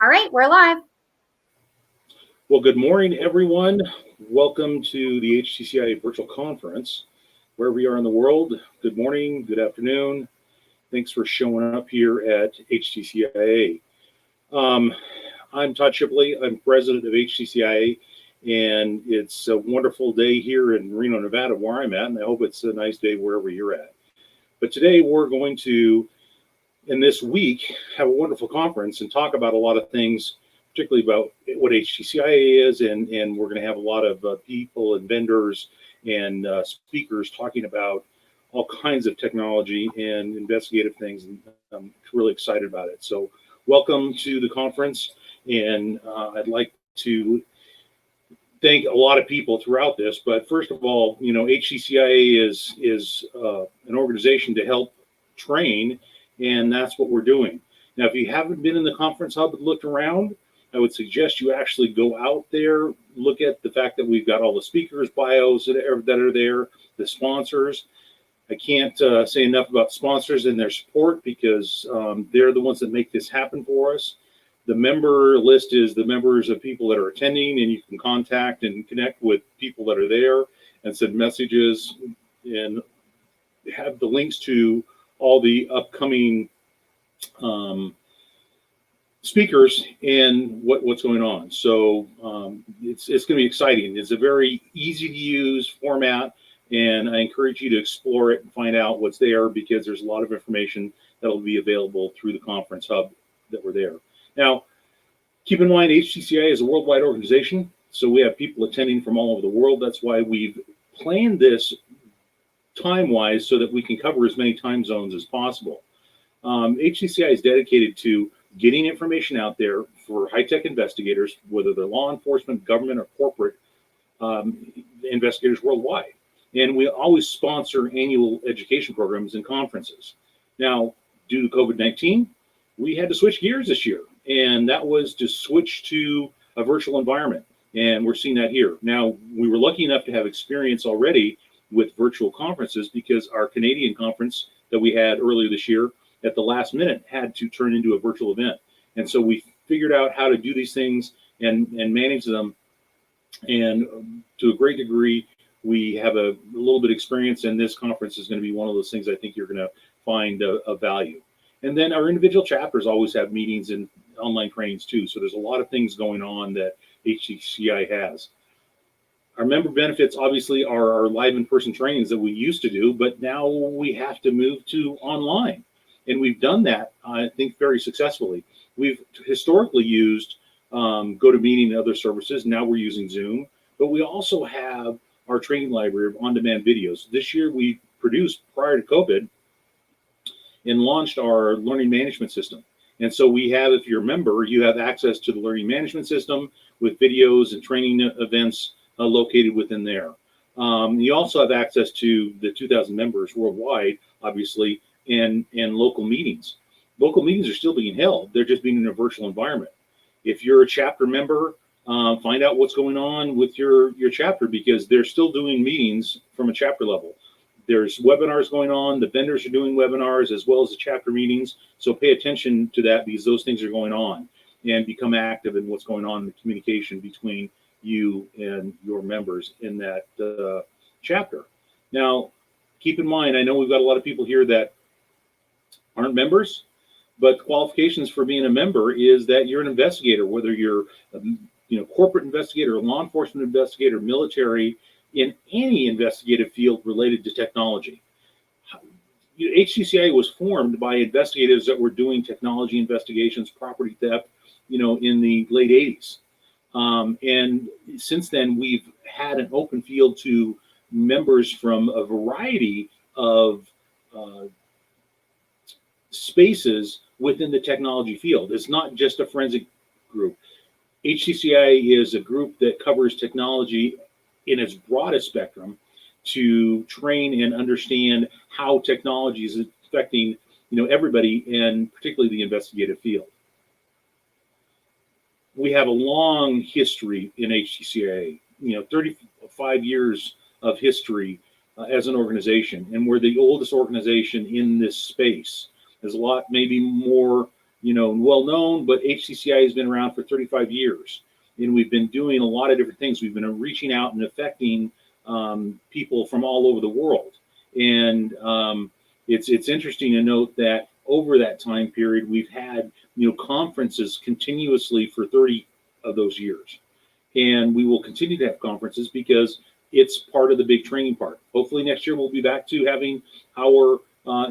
All right, we're live. Well, good morning, everyone. Welcome to the HTCIA virtual conference. Wherever you are in the world, good morning, good afternoon. Thanks for showing up here at HTCIA. I'm Todd Shipley. I'm president of HTCIA, and it's a wonderful day here in Reno, Nevada, where I'm at, and I hope it's a nice day wherever you're at. But today we're going to, in this week, have a wonderful conference and talk about a lot of things, particularly about what HTCIA is, and we're going to have a lot of people and vendors and speakers talking about all kinds of technology and investigative things, and I'm really excited about it. So welcome to the conference, and I'd like to thank a lot of people throughout this, but first of all, you know, HTCIA is an organization to help train, and that's what we're doing. Now, if you haven't been in the conference hub and looked around, I would suggest you actually go out there, look at the fact that we've got all the speakers' bios that are there, the sponsors. I can't say enough about sponsors and their support because they're the ones that make this happen for us. The member list is the members of people that are attending, and you can contact and connect with people that are there and send messages and have the links to all the upcoming speakers and what's going on. So it's going to be exciting. It's a very easy to use format, and I encourage you to explore it and find out what's there, because there's a lot of information that'll be available through the conference hub that we're there. Now, keep in mind, HTCIA is a worldwide organization, so we have people attending from all over the world. That's why we've planned this time-wise so that we can cover as many time zones as possible. HTCIA is dedicated to getting information out there for high-tech investigators, whether they're law enforcement, government, or corporate investigators worldwide. And we always sponsor annual education programs and conferences. Now, due to COVID-19, we had to switch gears this year, and that was to switch to a virtual environment. And we're seeing that here. Now, we were lucky enough to have experience already with virtual conferences, because our Canadian conference that we had earlier this year at the last minute had to turn into a virtual event. And so we figured out how to do these things and manage them. And to a great degree, we have a little bit of experience, and this conference is going to be one of those things I think you're going to find a value. And then our individual chapters always have meetings and online trainings too. So there's a lot of things going on that HTCI has. Our member benefits obviously are our live in-person trainings that we used to do, but now we have to move to online. And we've done that, I think, very successfully. We've historically used GoToMeeting and other services. Now we're using Zoom, but we also have our training library of on-demand videos. This year we produced, prior to COVID, and launched our learning management system. And so we have, if you're a member, you have access to the learning management system with videos and training events located within there. You also have access to the 2,000 members worldwide, obviously, and local meetings. Local meetings are still being held. They're just being in a virtual environment. If you're a chapter member, find out what's going on with your chapter, because they're still doing meetings from a chapter level. There's webinars going on. The vendors are doing webinars as well as the chapter meetings. So pay attention to that, because those things are going on, and become active in what's going on in the communication between you and your members in that chapter. Now, keep in mind, I know we've got a lot of people here that aren't members, but qualifications for being a member is that you're an investigator, whether you're a corporate investigator, a law enforcement investigator, military, in any investigative field related to technology. HTCIA was formed by investigators that were doing technology investigations, property theft, in the late 80s. And since then, we've had an open field to members from a variety of spaces within the technology field. It's not just a forensic group. HTCIA is a group that covers technology in its broadest spectrum to train and understand how technology is affecting, everybody, and particularly the investigative field. We have a long history in HTCIA, 35 years of history as an organization, and we're the oldest organization in this space. There's a lot, maybe more well known, but HTCIA has been around for 35 years, and we've been doing a lot of different things. We've been reaching out and affecting people from all over the world, and it's interesting to note that over that time period, we've had conferences continuously for 30 of those years, and we will continue to have conferences because it's part of the big training part. Hopefully next year we'll be back to having our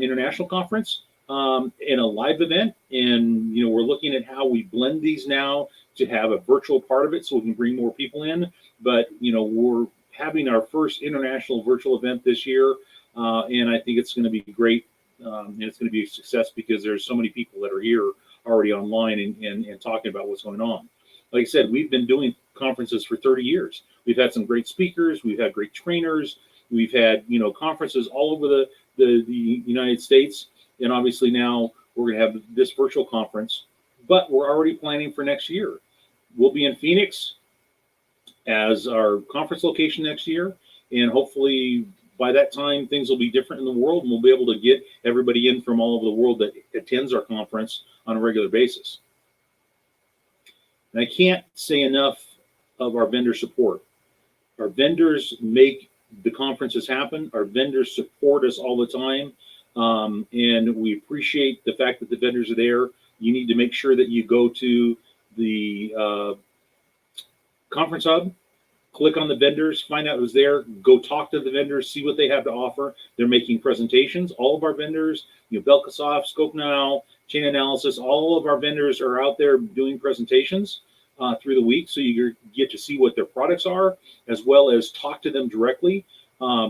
international conference in a live event, and we're looking at how we blend these now to have a virtual part of it so we can bring more people in. But we're having our first international virtual event this year, and I think it's going to be great, and it's going to be a success because there's so many people that are here already online and talking about what's going on. Like I said, we've been doing conferences for 30 years. We've had some great speakers, we've had great trainers, we've had conferences all over the United States, and obviously now we're going to have this virtual conference, but we're already planning for next year. We'll be in Phoenix as our conference location next year, and hopefully by that time things will be different in the world, and we'll be able to get everybody in from all over the world that attends our conference on a regular basis. And I can't say enough of our vendor support. Our vendors make the conferences happen. Our vendors support us all the time, and we appreciate the fact that the vendors are there. You need to make sure that you go to the conference hub, click on the vendors, find out who's there, go talk to the vendors, see what they have to offer. They're making presentations. All of our vendors, Belkasoft, Scope Now, Chain Analysis, all of our vendors are out there doing presentations through the week, so you get to see what their products are, as well as talk to them directly,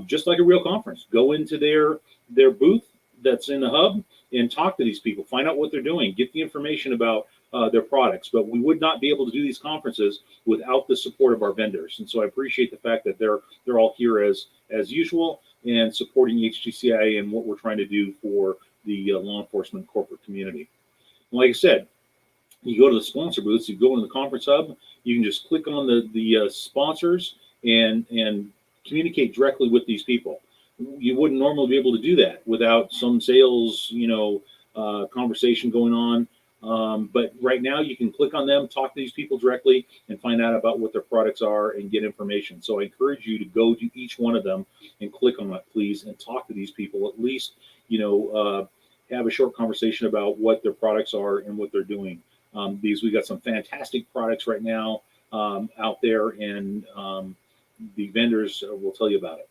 just like a real conference. Go into their booth that's in the hub and talk to these people, find out what they're doing, get the information about their products. But we would not be able to do these conferences without the support of our vendors, and so I appreciate the fact that they're all here as usual and supporting HTCIA and what we're trying to do for the law enforcement corporate community. And like I said, you go to the sponsor booths, you go into the conference hub, you can just click on the sponsors and communicate directly with these people. You wouldn't normally be able to do that without some sales, conversation going on. But right now you can click on them, talk to these people directly, and find out about what their products are and get information. So I encourage you to go to each one of them and click on that, please, and talk to these people. At least, have a short conversation about what their products are and what they're doing. Because we got some fantastic products right now out there, and the vendors will tell you about it.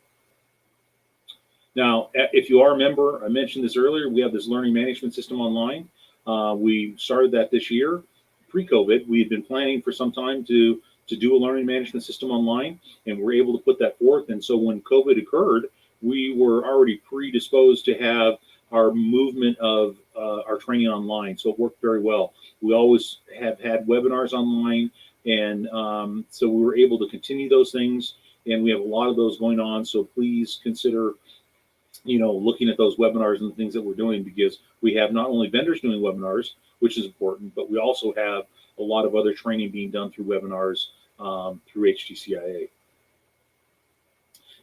Now, if you are a member, I mentioned this earlier, we have this learning management system online. We started that this year, pre-COVID. We had been planning for some time to do a learning management system online, and we're able to put that forth. And so when COVID occurred, we were already predisposed to have our movement of our training online. So it worked very well. We always have had webinars online, and so we were able to continue those things, and we have a lot of those going on. So please consider, looking at those webinars and the things that we're doing, because we have not only vendors doing webinars, which is important, but we also have a lot of other training being done through webinars through HTCIA.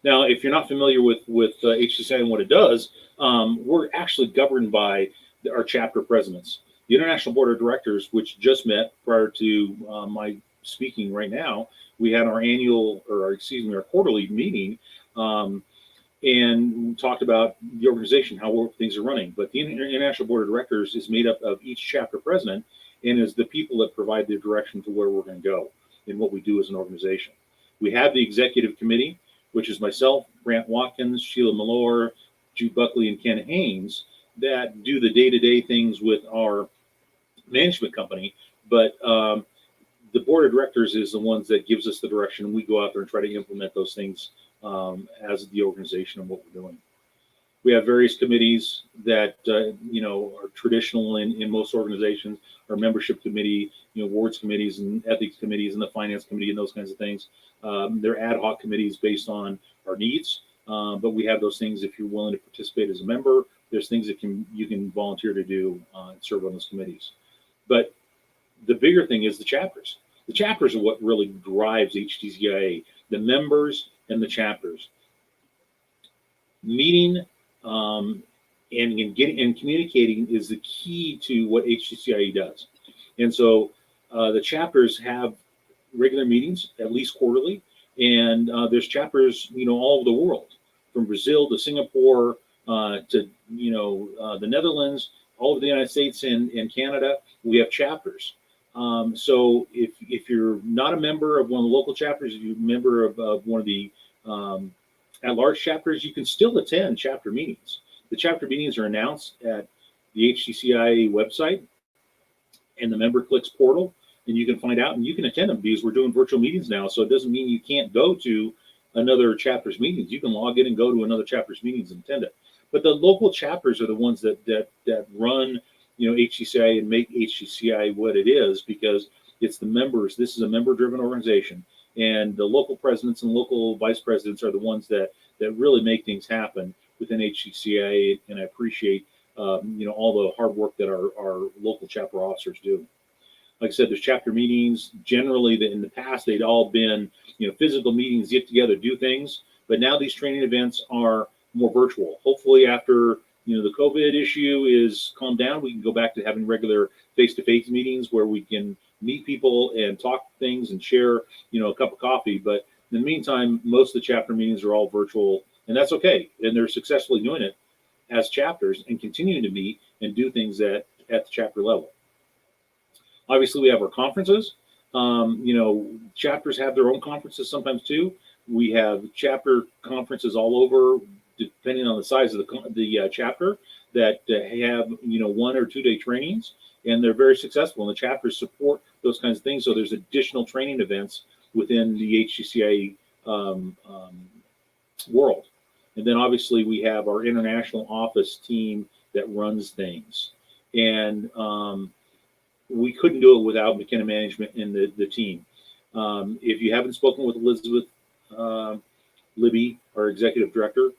Now, if you're not familiar with HTCIA and what it does, we're actually governed by our chapter presidents. The International Board of Directors, which just met prior to my speaking right now, we had our our quarterly meeting, and we talked about the organization, how things are running. But the International Board of Directors is made up of each chapter president and is the people that provide the direction to where we're going to go and what we do as an organization. We have the executive committee, which is myself, Grant Watkins, Sheila Malore, Jude Buckley, and Ken Haynes, that do the day-to-day things with our management company. But the board of directors is the ones that gives us the direction, and we go out there and try to implement those things as the organization and what we're doing. We have various committees that are traditional in most organizations. Our membership committee, awards committees and ethics committees and the finance committee and those kinds of things. They're ad hoc committees based on our needs, but we have those things if you're willing to participate as a member. There's things that you can volunteer to do and serve on those committees. But the bigger thing is the chapters. The chapters are what really drives HTCIA, the members and the chapters. Meeting and getting and communicating is the key to what HTCIA does. And so the chapters have regular meetings, at least quarterly, and there's chapters, all over the world, from Brazil to Singapore to the Netherlands, all over the United States and Canada. We have chapters. So if you're not a member of one of the local chapters, if you're a member of one of the at-large chapters, you can still attend chapter meetings. The chapter meetings are announced at the HTCIA website and the member clicks portal, and you can find out and you can attend them, because we're doing virtual meetings now. So it doesn't mean you can't go to another chapter's meetings. You can log in and go to another chapter's meetings and attend it. But the local chapters are the ones that run, HTCIA and make HTCIA what it is, because it's the members. This is a member-driven organization, and the local presidents and local vice presidents are the ones that really make things happen within HTCIA. And I appreciate all the hard work that our local chapter officers do. Like I said, there's chapter meetings. Generally, in the past, they'd all been physical meetings, get together, do things. But now these training events are more virtual. Hopefully, after the COVID issue is calmed down, we can go back to having regular face-to-face meetings where we can meet people and talk things and share a cup of coffee. But in the meantime, most of the chapter meetings are all virtual, and that's okay. And they're successfully doing it as chapters and continuing to meet and do things at the chapter level. Obviously, we have our conferences. Chapters have their own conferences sometimes too. We have chapter conferences all over, depending on the size of the chapter, that have 1 or 2 day trainings, and they're very successful. And the chapters support those kinds of things. So there's additional training events within the HTCIA world. And then obviously we have our international office team that runs things, and we couldn't do it without McKenna Management and the team. If you haven't spoken with Elizabeth Libby, our executive director,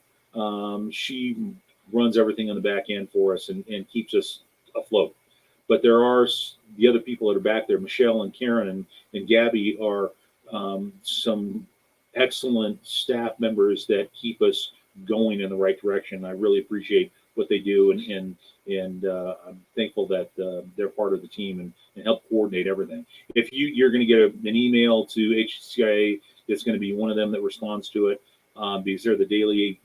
she runs everything on the back end for us and keeps us afloat. But there are the other people that are back there. Michelle and Karen and Gabby are some excellent staff members that keep us going in the right direction. I really appreciate what they do, and I'm thankful that they're part of the team and help coordinate everything. If you're going to get an email to HTCIA, it's going to be one of them that responds to it, because they're the daily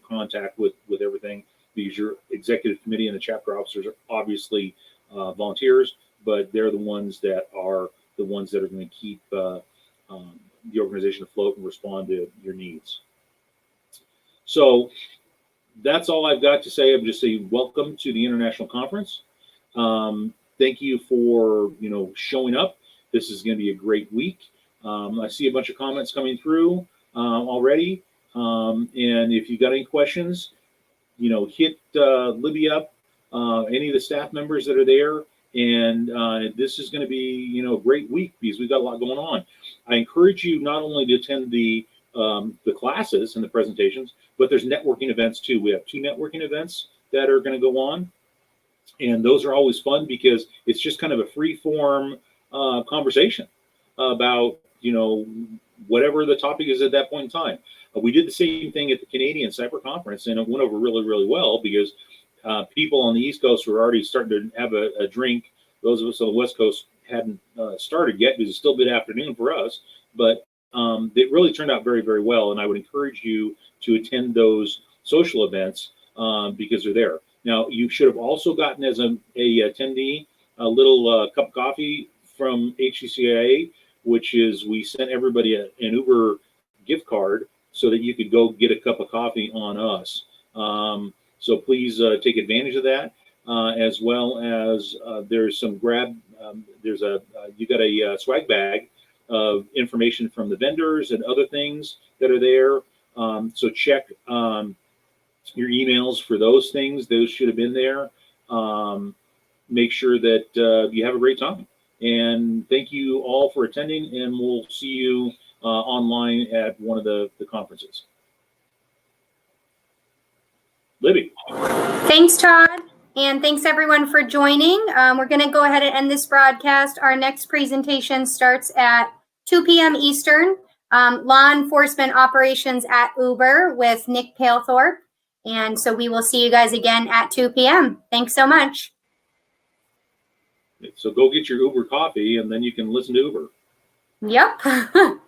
contact with everything. Because your executive committee and the chapter officers are obviously volunteers, but they're the ones that are going to keep the organization afloat and respond to your needs. So that's all I've got to say. I'm just saying welcome to the International Conference. Thank you for showing up. This is going to be a great week. I see a bunch of comments coming through already. And if you got any questions, hit Libby up, any of the staff members that are there. And this is going to be a great week, because we've got a lot going on. I encourage you not only to attend the classes and the presentations, but there's networking events too. We have 2 networking events that are going to go on, and those are always fun because it's just kind of a free form conversation about whatever the topic is at that point in time. We did the same thing at the Canadian Cyber Conference, and it went over really, really well, because people on the East Coast were already starting to have a drink. Those of us on the West Coast hadn't started yet, because it's still mid-afternoon for us, but it really turned out very, very well. And I would encourage you to attend those social events because they're there. Now, you should have also gotten, as a attendee, a little cup of coffee from HTCIA, which is we sent everybody an Uber gift card so that you could go get a cup of coffee on us. So please take advantage of that, as well as there's some you got a swag bag of information from the vendors and other things that are there. So check your emails for those things. Those should have been there. Make sure that you have a great time. And thank you all for attending, and we'll see you online at one of the conferences. Libby. Thanks, Todd. And thanks everyone for joining. We're going to go ahead and end this broadcast. Our next presentation starts at 2 p.m. Eastern, Law Enforcement Operations at Uber with Nick Palethorpe. And so we will see you guys again at 2 p.m. Thanks so much. So go get your Uber coffee and then you can listen to Uber. Yep.